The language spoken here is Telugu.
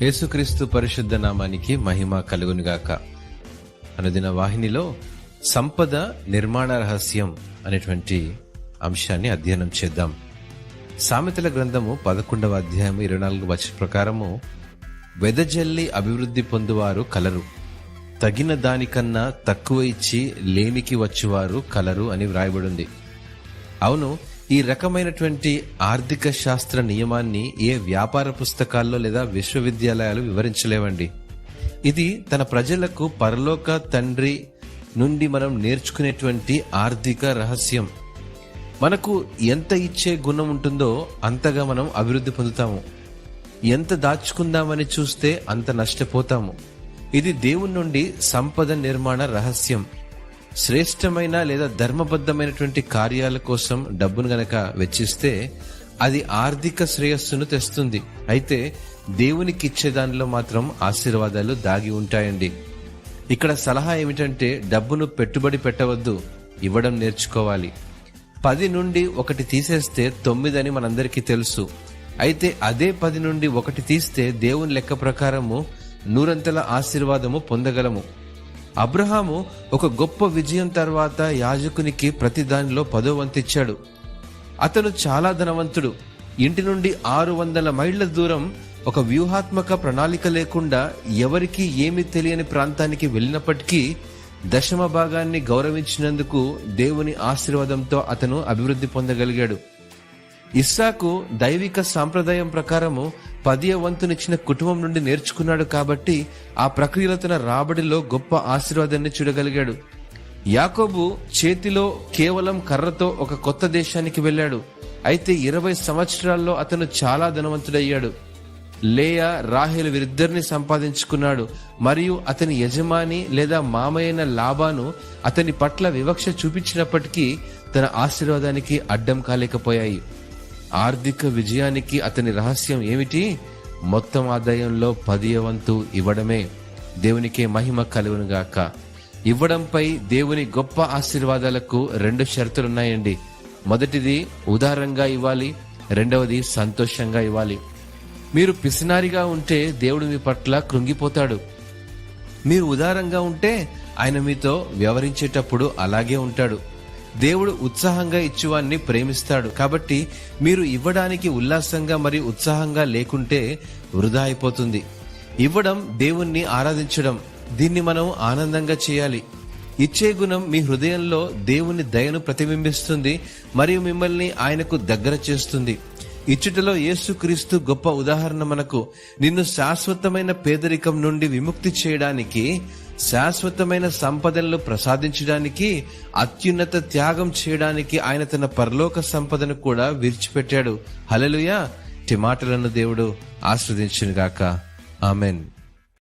యేసుక్రీస్తు పరిశుద్ధ నామానికి మహిమ కలుగునుగాక. అనుదిన వాహినిలో సంపద నిర్మాణ రహస్యం అనేటువంటి అంశాన్ని అధ్యయనం చేద్దాం. సామెతల గ్రంథము 11వ అధ్యాయం 24 వచనం ప్రకారము, వెదజల్లి అభివృద్ధి పొందువారు కలరు, తగిన దానికన్నా తక్కువ ఇచ్చి లేమికి వచ్చువారు కలరు అని వ్రాయబడింది. అవును, ఈ రకమైనటువంటి ఆర్థిక శాస్త్ర నియమాన్ని ఏ వ్యాపార పుస్తకాల్లో లేదా విశ్వవిద్యాలయాలు వివరించలేవండి. ఇది తన ప్రజలకు పరలోక తండ్రి నుండి మనం నేర్చుకునేటువంటి ఆర్థిక రహస్యం. మనకు ఎంత ఇచ్చే గుణం ఉంటుందో అంతగా మనం అభివృద్ధి పొందుతాము. ఎంత దాచుకుందామని చూస్తే అంత నష్టపోతాము. ఇది దేవుని నుండి సంపద నిర్మాణ రహస్యం. శ్రేష్టమైన లేదా ధర్మబద్ధమైనటువంటి కార్యాల కోసం డబ్బును గనక వెచ్చిస్తే అది ఆర్థిక శ్రేయస్సును తెస్తుంది. అయితే దేవునికి ఇచ్చే దానిలో మాత్రం ఆశీర్వాదాలు దాగి ఉంటాయండి. ఇక్కడ సలహా ఏమిటంటే, డబ్బును పెట్టుబడి పెట్టవద్దు, ఇవ్వడం నేర్చుకోవాలి. 10 నుండి 1 తీసేస్తే 9 అని మనందరికీ తెలుసు. అయితే అదే 10 నుండి 1 తీస్తే దేవుని లెక్క ప్రకారము 100 ఆశీర్వాదము పొందగలము. అబ్రహాము ఒక గొప్ప విజయం తర్వాత యాజకునికి ప్రతి దానిలో 10వ వంతు ఇచ్చాడు. అతను చాలా ధనవంతుడు. ఇంటి నుండి 600 మైళ్ళ దూరం ఒక వ్యూహాత్మక ప్రణాళిక లేకుండా ఎవరికి ఏమీ తెలియని ప్రాంతానికి వెళ్ళినప్పటికీ 10వ భాగాన్ని గౌరవించినందుకు దేవుని ఆశీర్వాదంతో అతను అభివృద్ధి పొందగలిగాడు. ఇస్సాకు దైవిక సాంప్రదాయం ప్రకారము 10వ వంతునిచ్చిన కుటుంబం నుండి నేర్చుకున్నాడు కాబట్టి ఆ ప్రక్రియలో తన రాబడిలో గొప్ప ఆశీర్వాదాన్ని చూడగలిగాడు. యాకోబు చేతిలో కేవలం కర్రతో ఒక కొత్త దేశానికి వెళ్ళాడు. అయితే 20 సంవత్సరాల్లో అతను చాలా ధనవంతుడయ్యాడు. లేయా, రాహేలు వీరిద్దరిని సంపాదించుకున్నాడు. మరియు అతని యజమాని లేదా మామయ్యైన లాబాను అతని పట్ల వివక్ష చూపించినప్పటికీ తన ఆశీర్వాదానికి అడ్డం కాలేకపోయాయి. ఆర్థిక విజయానికి అతని రహస్యం ఏమిటి? మొత్తం ఆదాయంలో 10వ వంతు ఇవ్వడమే. దేవునికే మహిమ కలుగునుగాక. ఇవ్వడంపై దేవుని గొప్ప ఆశీర్వాదాలకు 2 షరతులున్నాయండి. మొదటిది ఉదారంగా ఇవ్వాలి, రెండవది సంతోషంగా ఇవ్వాలి. మీరు పిసినారిగా ఉంటే దేవుడు మీ పట్ల కృంగిపోతాడు. మీరు ఉదారంగా ఉంటే ఆయన మీతో వ్యవహరించేటప్పుడు అలాగే ఉంటాడు. దేవుడు ఉత్సాహంగా ఇచ్చువాన్ని ప్రేమిస్తాడు. కాబట్టి మీరు ఇవ్వడానికి ఉల్లాసంగా మరియు ఉత్సాహంగా లేకుంటే వృధా అయిపోతుంది. ఇవ్వడం దేవుణ్ణి ఆరాధించడం. దీన్ని మనం ఆనందంగా చేయాలి. ఇచ్చే గుణం మీ హృదయంలో దేవుని దయను ప్రతిబింబిస్తుంది మరియు మిమ్మల్ని ఆయనకు దగ్గర చేస్తుంది. ఇచ్చుటలో యేసుక్రీస్తు గొప్ప ఉదాహరణ. మనకు నిన్ను శాశ్వతమైన పేదరికం నుండి విముక్తి చేయడానికి, శాశ్వతమైన సంపదలను ప్రసాదించడానికి, అత్యున్నత త్యాగం చేయడానికి ఆయన తన పరలోక సంపదను కూడా విడిచిపెట్టాడు. హల్లెలూయా. మాటలను దేవుడు ఆశీర్వదించునుగాక. ఆమెన్.